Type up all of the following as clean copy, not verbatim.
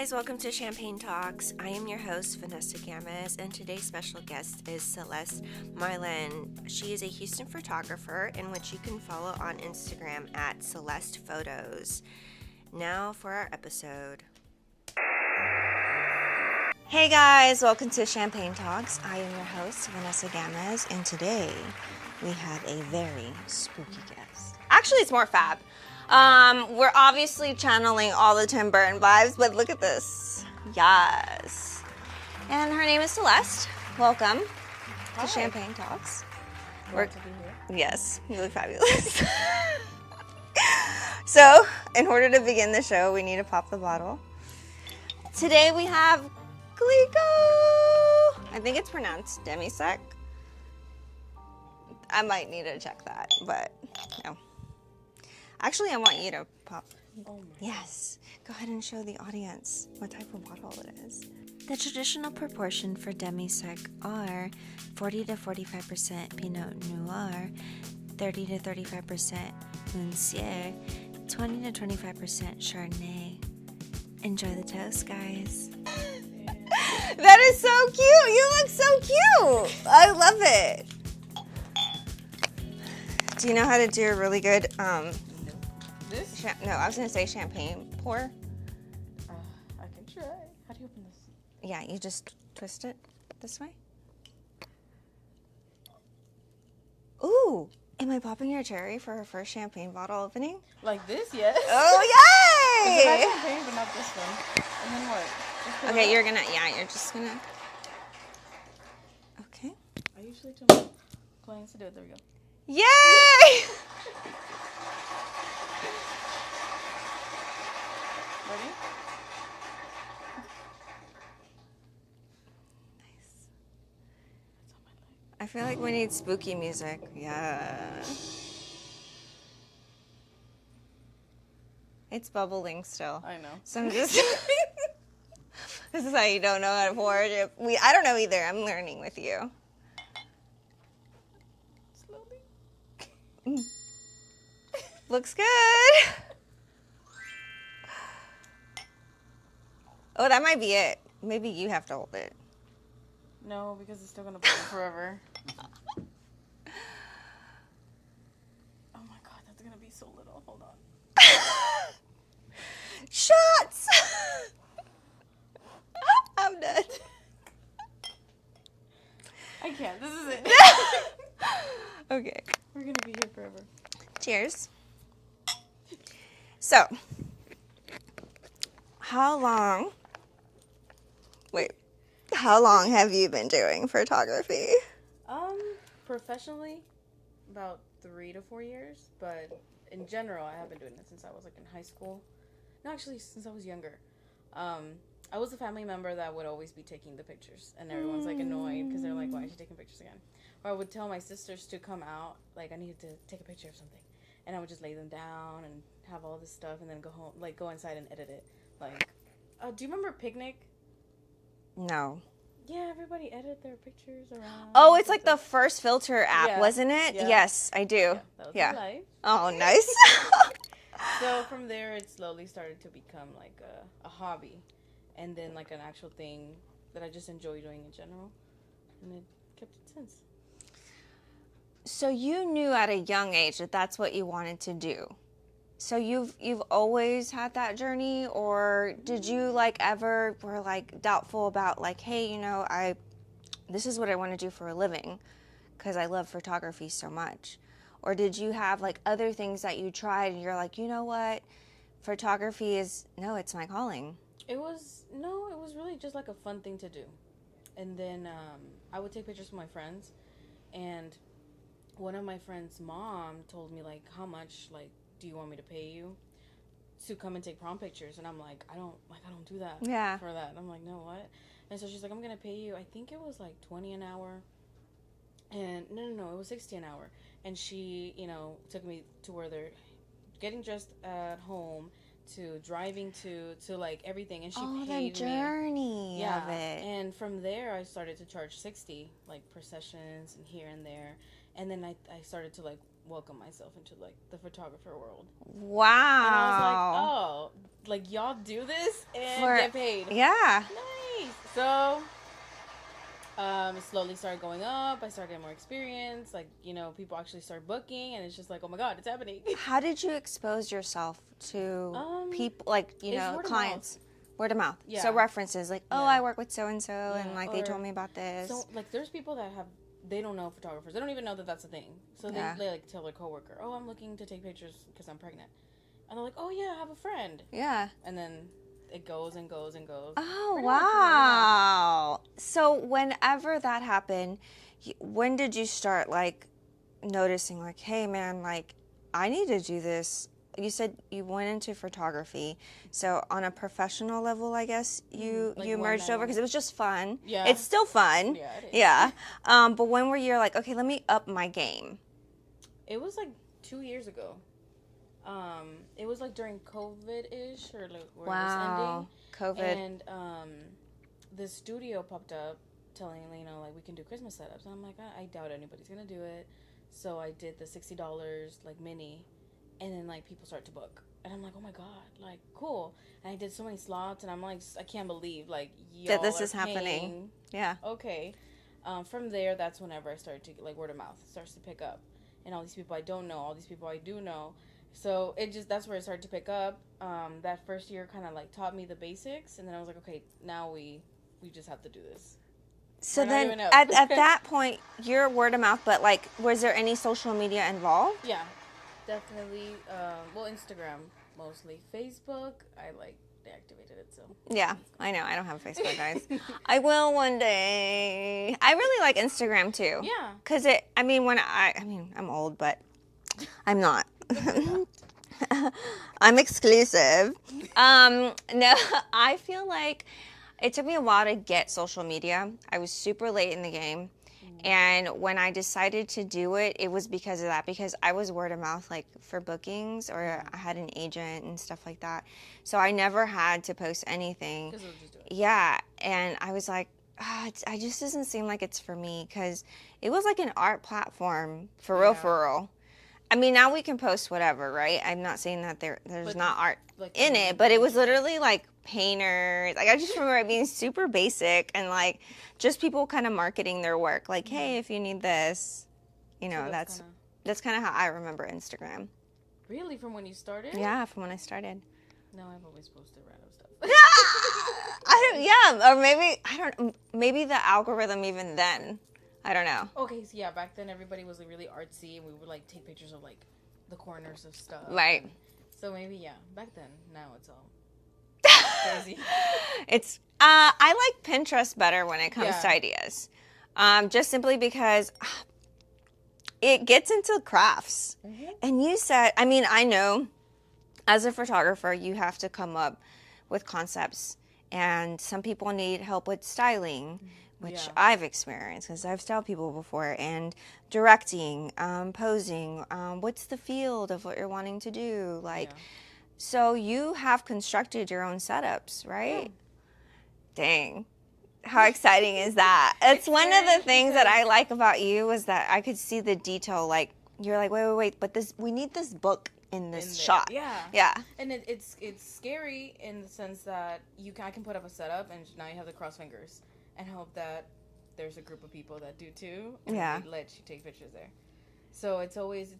guys, welcome to Champagne Talks. I am your host, Vanessa Gamez, and today's special guest is Celeste Marlin. She is a Houston photographer, in which you can follow on Instagram at Celeste Photos. Now for our episode. Hey guys, welcome to Champagne Talks. I am your host, Vanessa Gamez, and today we have a very spooky guest. Actually, it's more fab. We're obviously channeling all the Tim Burton vibes, but look at this. Yes. And her name is Celeste. Welcome to Champagne Talks. Glad to be here. Yes, you look fabulous. So, in order to begin the show, we need to pop the bottle. Today we have Glico. I think it's pronounced Demisec. I might need to check that, but no. Actually, I want you to pop. Oh my. Yes. Go ahead and show the audience what type of bottle it is. The traditional proportion for Demisec are 40 to 45% Pinot Noir, 30 to 35% Monsieur, 20 to 25% Chardonnay. Enjoy the toast, guys. That is so cute. You look so cute. I love it. Do you know how to do a really good This? no, I was gonna say champagne pour. I can try. How do you open this? Yeah, you just twist it this way. Ooh, am I popping your cherry for her first champagne bottle opening? Like this, yes. Oh, Is it not yay! champagne, but not this one? And then what? Just put it Okay, up? you're just gonna. Okay. I usually tell my clients to do it. There we go. Yay! Ready? Nice. It's on my leg. I feel like we need spooky music. Yeah. It's bubbling still. I know. So I'm just. This is how you don't know how to pour it. I don't know either. I'm learning with you. Slowly. Looks good. Oh, that might be it. Maybe you have to hold it. No, because it's still gonna burn forever. Oh my god, that's gonna be so little. Hold on. Shots! I'm done. I can't. This is it. Okay. We're gonna be here forever. Cheers. So, how long have you been doing photography? Professionally, about 3 to 4 years, but in general, I have been doing it since I was like in high school. No, actually, since I was younger. I was a family member that would always be taking the pictures, and everyone's like annoyed because they're like, "Why is she taking pictures again?" Or I would tell my sisters to come out, like I needed to take a picture of something, and I would just lay them down and have all this stuff, and then go home, like go inside and edit it. Like, do you remember Picnic? No. Yeah, everybody edited their pictures around. Oh, it's like the first filter app, Yeah. wasn't it? Yeah. Yes, I do. Yeah, that was Yeah. my life. Oh, nice. So from there, it slowly started to become like a hobby, and then like an actual thing that I just enjoy doing in general, and it kept it since. So you knew at a young age that that's what you wanted to do. So you've always had that journey, or did you like ever were like doubtful about like, hey, this is what I want to do for a living because I love photography so much? Or did you have like other things that you tried and you're like, you know what, photography it's my calling? It was really just like a fun thing to do, and then I would take pictures with my friends, and one of my friends' mom told me like, how much like do you want me to pay you to come and take prom pictures? And I'm like, I don't do that. Yeah. For that. And I'm like, no, what? And so she's like, I'm gonna pay you, I think it was like 20 an hour. And no, it was 60 an hour. And she, took me to where they're getting dressed at home, to driving to like everything, and she paid the journey me. of it. And from there I started to charge 60, like per sessions and here and there. And then I started to like welcome myself into like the photographer world. Wow. And I was like, oh, like y'all do this and get paid. Yeah. Nice. So it slowly started going up. I started getting more experience. Like, people actually start booking, and it's just like, oh my God, it's happening. How did you expose yourself to people, like, word clients? Word of mouth. Yeah. So references, like, oh, Yeah. I work with so-and-so, and, like, they told me about this. So, like, there's people that they don't know photographers. They don't even know that that's a thing. So they like, tell their coworker, oh, I'm looking to take pictures because I'm pregnant. And they're like, oh, yeah, I have a friend. Yeah. And then it goes and goes and goes. Oh, wow. So whenever that happened, when did you start, like, noticing, like, hey, man, like, I need to do this? You said you went into photography. So on a professional level, I guess, you merged over because it was just fun. Yeah. It's still fun. Yeah, it is. Yeah. But when were you like, okay, let me up my game? It was like 2 years ago. It was like during COVID-ish, or like where it was ending. COVID. And the studio popped up telling, like, we can do Christmas setups. And I'm like, I doubt anybody's gonna do it. So I did the $60 like mini, and then like people start to book, and I'm like, oh my God, like, cool. And I did so many slots, and I'm like, I can't believe like y'all that this are is happening. paying. Yeah. Okay. From there, that's whenever I started to, like, word of mouth starts to pick up, and all these people I don't know, all these people I do know. So that's where it started to pick up. That first year kind of like taught me the basics, and then I was like, okay, now we just have to do this. So then at that point, you're word of mouth, but like, was there any social media involved? Yeah, definitely. Well, Instagram mostly. Facebook, I like deactivated it, so. Yeah, I know. I don't have Facebook, guys. I will one day. I really like Instagram too. Yeah. Because I'm old, but I'm not. I'm exclusive. No, I feel like it took me a while to get social media. I was super late in the game. And when I decided to do it, it was because of that, because I was word of mouth, like, for bookings, or I had an agent and stuff like that. So I never had to post anything. Because just do it. Yeah. And I was like, it just doesn't seem like it's for me, because it was like an art platform, for real. I mean, now we can post whatever, right? I'm not saying that there's not art like, in it, but it was literally like painters. Like, I just remember it being super basic, and like just people kind of marketing their work. Like, hey, if you need this, so that's kind of how I remember Instagram. Really? From when you started? Yeah, from when I started. No, I've always posted random stuff. Or maybe the algorithm even then. I don't know. Okay, so yeah, back then everybody was like really artsy, and we would like take pictures of like the corners of stuff. Right. So maybe, yeah, back then. Now it's all crazy. I like Pinterest better when it comes to ideas. Just simply because it gets into crafts. Mm-hmm. And you said, I know as a photographer, you have to come up with concepts, and some people need help with styling. Mm-hmm. Which I've experienced, because I've styled people before, and directing, posing, what's the field of what you're wanting to do, so you have constructed your own setups, right? Yeah. Dang. How exciting is that? It's one of the things that I like about you, is that I could see the detail, like, you're like, wait, but we need this book in this shot. Yeah. And it's scary in the sense that I can put up a setup, and now you have the cross fingers. And hope that there's a group of people that do too, and they let you take pictures there. So it's always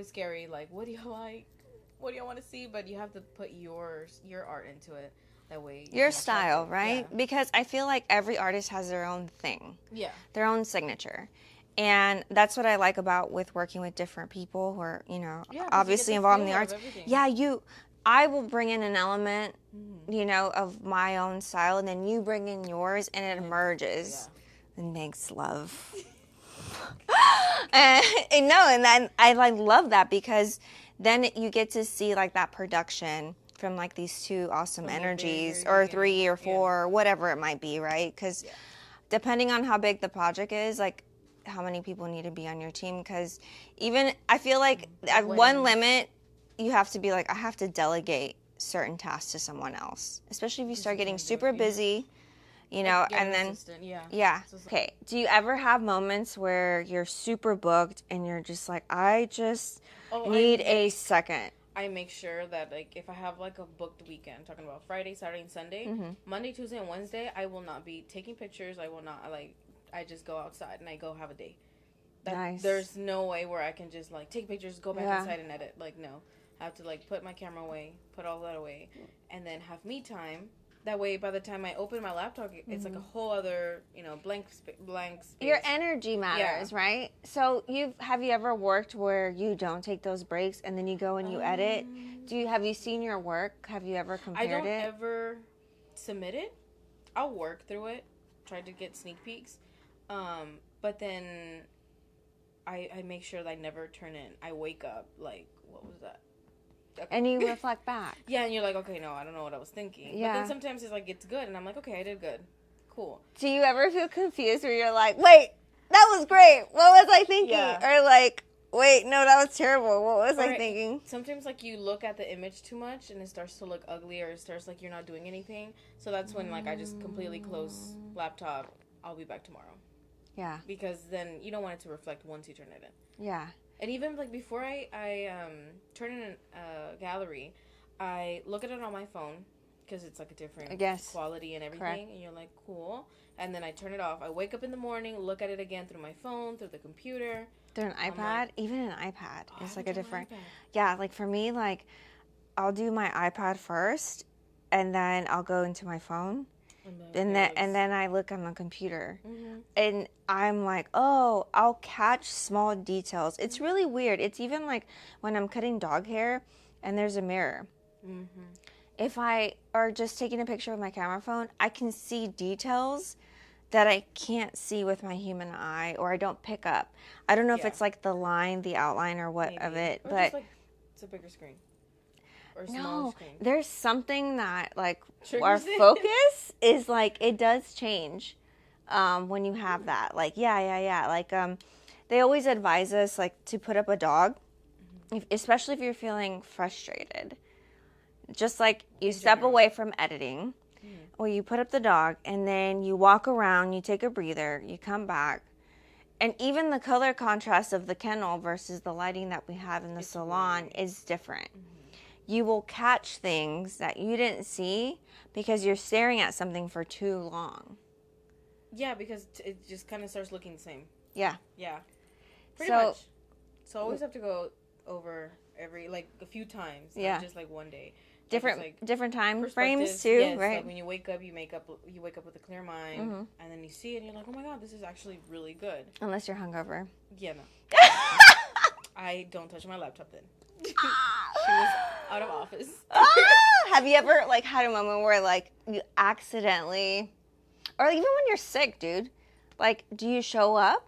scary. Like, what do you like? What do you want to see? But you have to put your art into it. That way, your style, right? Yeah. Because I feel like every artist has their own thing. Yeah. Their own signature. And that's what I like about with working with different people who are, obviously involved in the arts. Yeah, I will bring in an element, of my own style, and then you bring in yours, and it emerges and makes love. and then I love that, because then you get to see like that production from like these two awesome energies, or 3 or 4, or whatever it might be, right? Because depending on how big the project is, like, how many people need to be on your team, because even I feel like at one limit, you have to be like, I have to delegate certain tasks to someone else, especially if you start getting super busy. you know, Get and an then assistant, yeah. yeah. So it's like- Okay. Do you ever have moments where you're super booked and you're just like, I just Oh, need a second? I make sure that, like, if I have, like, a booked weekend, talking about Friday, Saturday, and Sunday, Monday, Tuesday, and Wednesday, I will not be taking pictures. I will not, like, I just go outside and I go have a day. Nice. There's no way where I can just, like, take pictures, go back Yeah. inside and edit. Like, no. I have to, like, put my camera away, put all that away, and then have me time. That way, by the time I open my laptop, it's like a whole other, you know, blank space. Your energy matters, right? So have you ever worked where you don't take those breaks and then you go and you edit? Have you seen your work? Have you ever compared I don't it? ever submit it. I'll work through it, try to get sneak peeks, but then I make sure that I never turn in. I wake up like, what was that? Okay. And you reflect back. Yeah, and you're like, okay, no, I don't know what I was thinking. Yeah. But then sometimes it's like, it's good, and I'm like, okay, I did good. Cool. Do you ever feel confused where you're like, wait, that was great. What was I thinking? Yeah. Or like, wait, no, that was terrible. What was I Or thinking? Sometimes, like, you look at the image too much, and it starts to look ugly, or it starts like you're not doing anything. So that's when, like, I just completely close laptop. I'll be back tomorrow. Yeah. Because then you don't want it to reflect once you turn it in. Yeah. And even, like, before I turn in a gallery, I look at it on my phone, because it's, like, a different quality and everything. Correct. And you're like, cool. And then I turn it off. I wake up in the morning, look at it again through my phone, through the computer. Through an iPad? like, even an iPad is, like, a different... iPad. Yeah, like, for me, like, I'll do my iPad first, and then I'll go into my phone. And then I look on the computer, and I'm like, oh, I'll catch small details. It's really weird. It's even like when I'm cutting dog hair, and there's a mirror. If I are just taking a picture with my camera phone, I can see details that I can't see with my human eye, or I don't pick up. I don't know if it's like the line, the outline, or what of it, or but just, like, it's a bigger screen. Or smaller no, screen. there's something that, like, Triggers our it. focus is, like, it does change when you have that. Like, yeah. Like, they always advise us, like, to put up a dog, especially if you're feeling frustrated. Just, like, you step away from editing, or you put up the dog, and then you walk around, you take a breather, you come back. And even the color contrast of the kennel versus the lighting that we have in the salon is different. You will catch things that you didn't see because you're staring at something for too long. Yeah, because it just kind of starts looking the same. Yeah. Yeah. Pretty much. So I always have to go over a few times. Yeah. Not just, like, one day. Different time frames perspectives, too, yes, right? Like, when you wake up with a clear mind, and then you see it, and you're like, oh my god, this is actually really good. Unless you're hungover. Yeah, no. I don't touch my laptop then. She was out of office. Have you ever, like, had a moment where, like, you accidentally, or even when you're sick, dude, like, do you show up?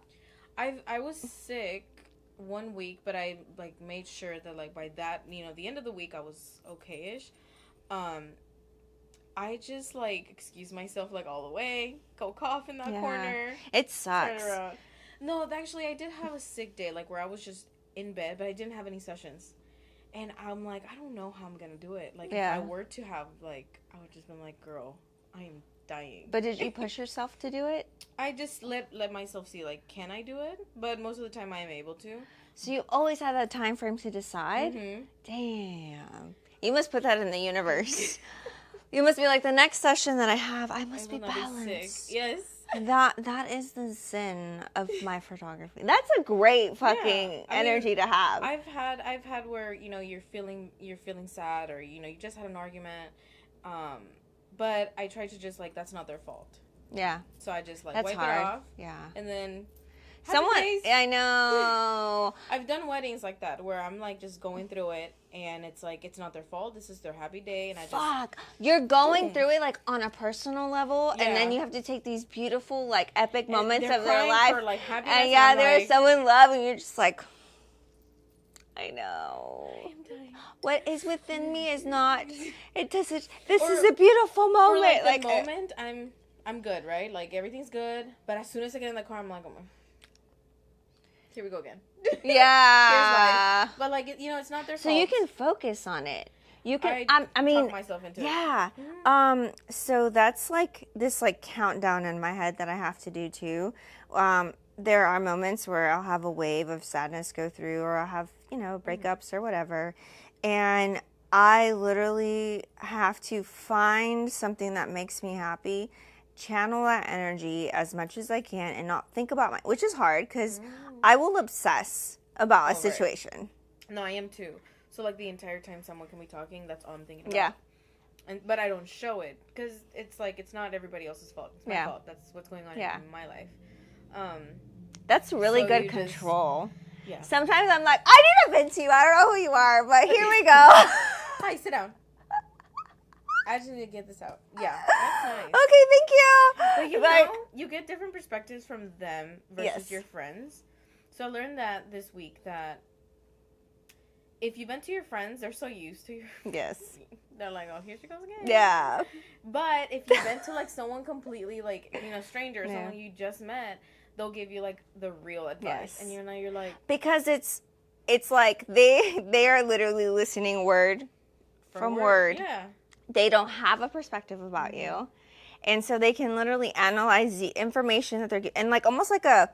I was sick 1 week, but I, like, made sure that, like, by that, you know, the end of the week I was okay-ish. I just, like, excuse myself, like, all the way, go cough in that corner. It sucks. Turn around. No, actually, I did have a sick day, like, where I was just in bed, but I didn't have any sessions. And I'm like, I don't know how I'm gonna do it. Like, if I were to have, like, I would just been like, girl, I am dying. But did you push yourself to do it? I just let myself see, like, can I do it? But most of the time I am able to. So you always had that time frame to decide? Damn. You must put that in the universe. You must be like, the next session that I have, I must be balanced. Be sick. Yes. That is the zen of my photography. That's a great fucking energy to have. I've had where, you know, you're feeling sad, or, you know, you just had an argument, but I try to just, like, that's not their fault. Yeah. So I just, like, that's wipe hard. it off. Yeah. And then I know. I've done weddings like that where I'm, like, just going through it, and it's like, it's not their fault. This is their happy day, and I just you're going through it, like, on a personal level, and then you have to take these beautiful, like, epic moments of their life, for, like, happiness, and they're so in love, and you're just like, I know. What is within me is not. It doesn't. This is a beautiful moment. Like, the moment, I'm good, right? Like, everything's good, but as soon as I get in the car, I'm like, oh my. Here we go again. Yeah. Here's life. But, like, you know, it's not their fault. So you can focus on it. You can. I talk mean, myself into it. yeah. So that's like this like countdown in my head that I have to do too. There are moments where I'll have a wave of sadness go through, or I'll have breakups or whatever, and I literally have to find something that makes me happy, channel that energy as much as I can, and not think about which is hard because I will obsess about a situation. No, I am too. So like the entire time someone can be talking, that's all I'm thinking about. Yeah. But I don't show it because it's like it's not everybody else's fault. It's my fault. That's what's going on in my life. That's really good control. Yeah. Sometimes I'm like, I need to vent to you. I don't know who you are, but here we go. Hi, sit down. I just need to get this out. Yeah, that's nice. Okay, thank you. But you know, you get different perspectives from them versus your friends. So I learned that this week that if you vent to your friends, they're so used to you. Yes. They're like, oh, here she goes again. Yeah. But if you vent to like someone completely like, stranger, someone you just met, they'll give you like the real advice. And you're like, because it's like they are literally listening word from word. Yeah. They don't have a perspective about you. And so they can literally analyze the information that they're getting, and like almost like a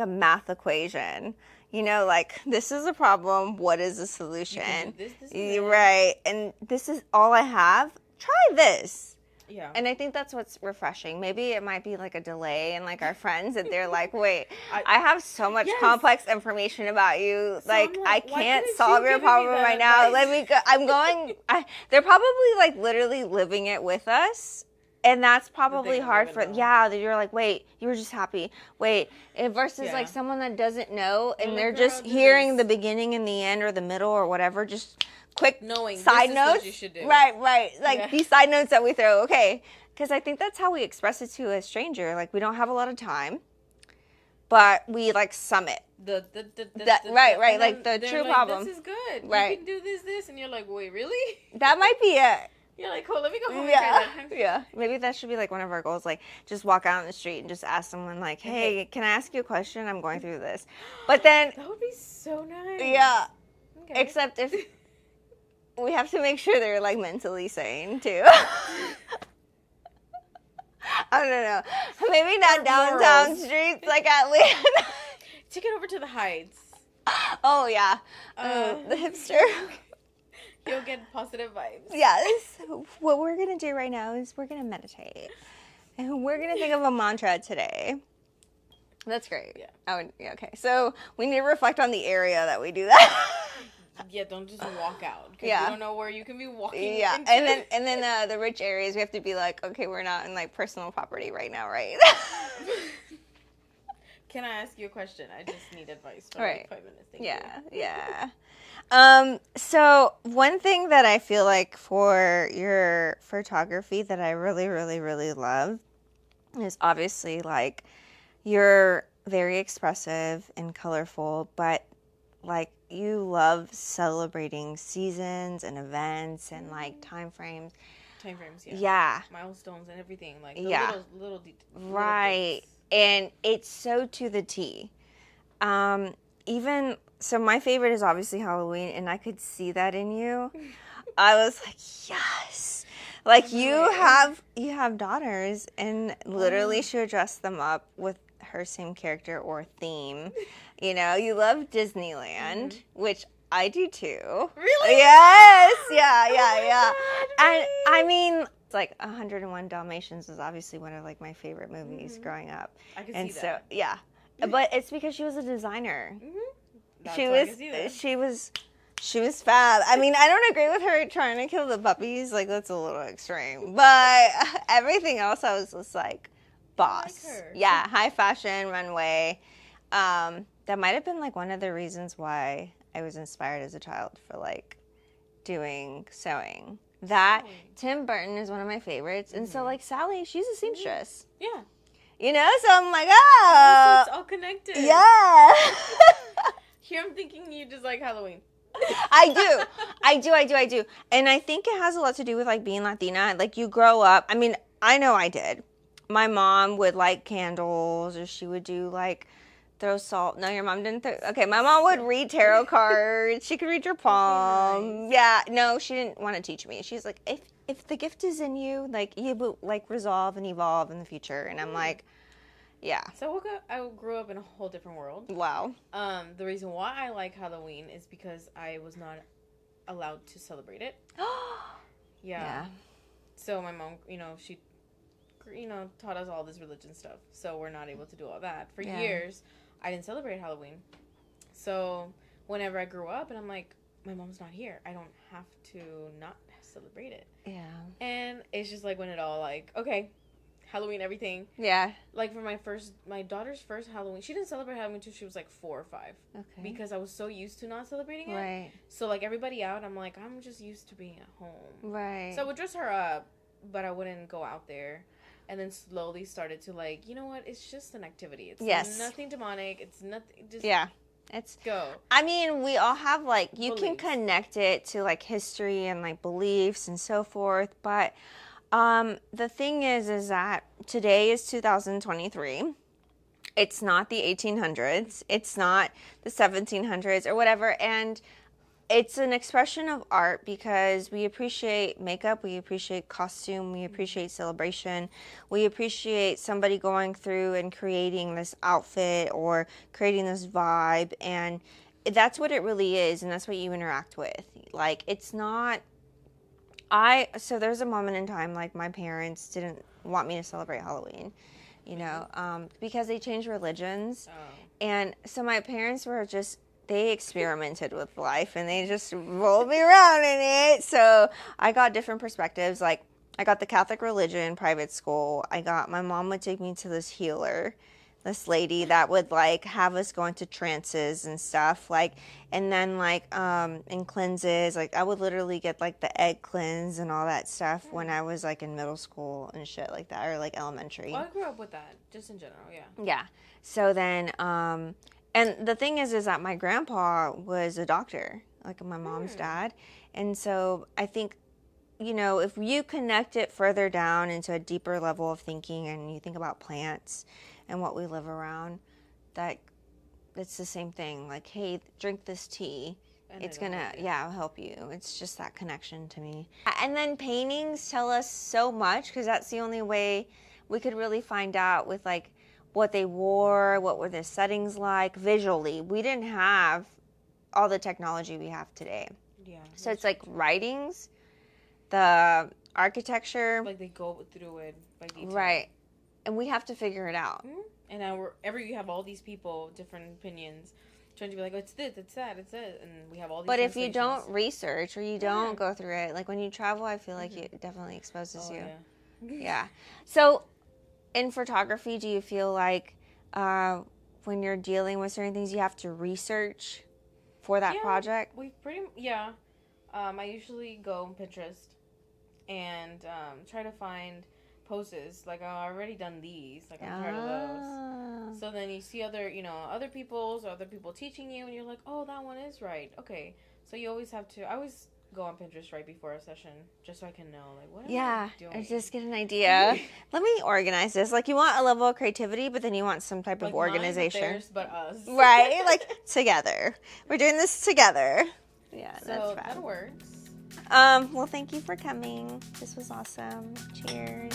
math equation. Like, this is a problem. What is the solution? This, right. And this is all I have. Try this. Yeah. And I think that's what's refreshing. Maybe it might be like a delay in like our friends that they're like, wait, I have so much complex information about you. So like, I can't solve your problem right now. Let me go. They're probably like literally living it with us. And that's probably hard for, that you're like, wait, you were just happy. Wait, versus like someone that doesn't know and they're just hearing the beginning and the end or the middle or whatever, just quick side notes. What you should do. Right. Like these side notes that we throw, okay. Because I think that's how we express it to a stranger. Like, we don't have a lot of time, but we like sum it. Right. Like the true problem. This is good. Right. You can do this. And you're like, wait, really? That might be it. You're like, cool, let me go home and try that. Yeah. Maybe that should be like one of our goals. Like, just walk out on the street and just ask someone like, hey, can I ask you a question? I'm going through this. But then. That would be so nice. Yeah. Okay. Except if we have to make sure they're like mentally sane too. I don't know. Maybe not downtown streets like Atlanta. Take it over to the Heights. Oh, yeah. The hipster. You'll get positive vibes. Yes. What we're going to do right now is we're going to meditate. And we're going to think of a mantra today. That's great. Yeah. Okay. So we need to reflect on the area that we do that. Yeah, don't just walk out. Because you don't know where you can be walking. Yeah. And then the rich areas, we have to be like, okay, we're not in like personal property right now, right? Can I ask you a question? I just need advice for like 5 minutes. Thank you. Yeah. So one thing that I feel like for your photography that I really, really, really love is obviously like you're very expressive and colorful, but like you love celebrating seasons and events and like time frames. Yeah. Milestones and everything. Like the little right. Things. And it's so to the T. So my favorite is obviously Halloween, and I could see that in you. I was like, yes. Like you have daughters, and literally she would dress them up with her same character or theme. You love Disneyland, which I do too. Really? Yes. Yeah. God, and I mean, it's like 101 Dalmatians is obviously one of like my favorite movies growing up. I can see that. So, yeah. But it's because she was a designer. Mm-hmm. She was fab. I mean, I don't agree with her trying to kill the puppies. Like, that's a little extreme. But everything else, I was just like, boss. I like her. Yeah, high fashion, runway. That might have been like one of the reasons why I was inspired as a child for like doing sewing. Tim Burton is one of my favorites. And so like Sally, she's a seamstress. Yeah. So I'm like, oh. So it's all connected. Yeah. Here I'm thinking you just like Halloween. I do. And I think it has a lot to do with like being Latina. Like you grow up. I mean, I know I did. My mom would light candles, or she would do like throw salt. No, your mom didn't throw. Okay, my mom would read tarot cards. She could read your palm. Nice. Yeah, no, she didn't want to teach me. She's like, if the gift is in you, like you will like resolve and evolve in the future. And I'm like, yeah. So I grew up in a whole different world. Wow. The reason why I like Halloween is because I was not allowed to celebrate it. Yeah. So my mom, she taught us all this religion stuff. So we're not able to do all that. For years, I didn't celebrate Halloween. So whenever I grew up and I'm like, my mom's not here, I don't have to not celebrate it. Yeah. And it's just like when it all like, okay, Halloween, everything. Yeah. Like for my daughter's first Halloween, she didn't celebrate Halloween until she was like 4 or 5. Okay. Because I was so used to not celebrating it. Right. So like everybody out, I'm like, I'm just used to being at home. Right. So I would dress her up, but I wouldn't go out there. And then slowly started to like, you know what? It's just an activity. It's nothing demonic. It's nothing. Just it's go. I mean, we all have like you can Beliefs. connect it to like history and like beliefs and so forth, but the thing is that today is 2023. It's not the 1800s. It's not the 1700s or whatever, and it's an expression of art because we appreciate makeup, we appreciate costume, we appreciate celebration, we appreciate somebody going through and creating this outfit or creating this vibe, and that's what it really is, and that's what you interact with. Like, it's not... So there's a moment in time, like, my parents didn't want me to celebrate Halloween, because they changed religions, and so my parents were just... They experimented with life and they just rolled me around in it. So I got different perspectives. Like, I got the Catholic religion, private school. My mom would take me to this healer, this lady that would like have us go into trances and stuff. Like, and then like, in cleanses, like I would literally get like the egg cleanse and all that stuff when I was like in middle school and shit like that, or like elementary. Well, I grew up with that, just in general, yeah. Yeah. So then, and the thing is that my grandpa was a doctor, like my mom's dad. And so I think, if you connect it further down into a deeper level of thinking and you think about plants and what we live around, it's the same thing. Like, hey, drink this tea. And it's going to, help you. It's just that connection to me. And then paintings tell us so much because that's the only way we could really find out with like, what they wore, what were their settings like visually. We didn't have all the technology we have today. Yeah. So it's like writings, the architecture. Like they go through it by detail. Right. And we have to figure it out. Mm-hmm. And now you have all these people, different opinions, trying to be like, oh, it's this, it's that, it's it. And we have all these But if you don't research or you don't go through it, like when you travel, I feel like it definitely exposes you. Yeah. Yeah. So, in photography, do you feel like when you're dealing with certain things, you have to research for that project? I usually go on Pinterest and try to find poses. Like, I've already done these. Like, I'm tired of those. So then you see other people teaching you, and you're like, oh, that one is right. Okay. So you always have to... I always go on Pinterest right before a session just so I can know like what am I doing? I just get an idea. Let me organize this. Like, you want a level of creativity, but then you want some type of organization. Theirs, but us. Right? Like, together. We're doing this together. Yeah, so that's fun. That works. Well, thank you for coming. This was awesome. Cheers.